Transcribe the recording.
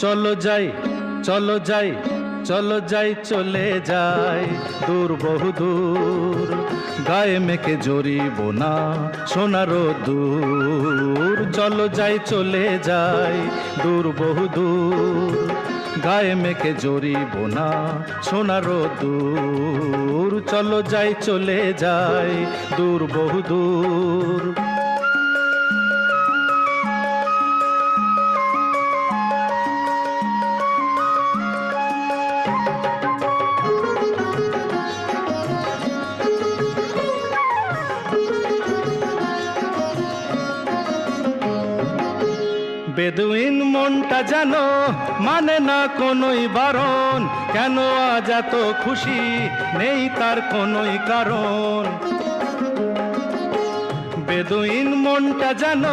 চলো যাই চলো যাই চলো যাই চলে যাই দূর বহু দূর, গায়ে মেখে জড়িব না সোনার দূর। চলো যাই চলে যাই দূর বহু দূর, গায়ে মেখে জড়িব না সোনার দূর। চলো যাই চলে যাই দূর বহু দূর। বেদুইন মনটা যেন মানে না কোনোই বারণ, কেন আজ এত খুশি নেই তার কোনোই কারণ। বেদুইন মনটা যেন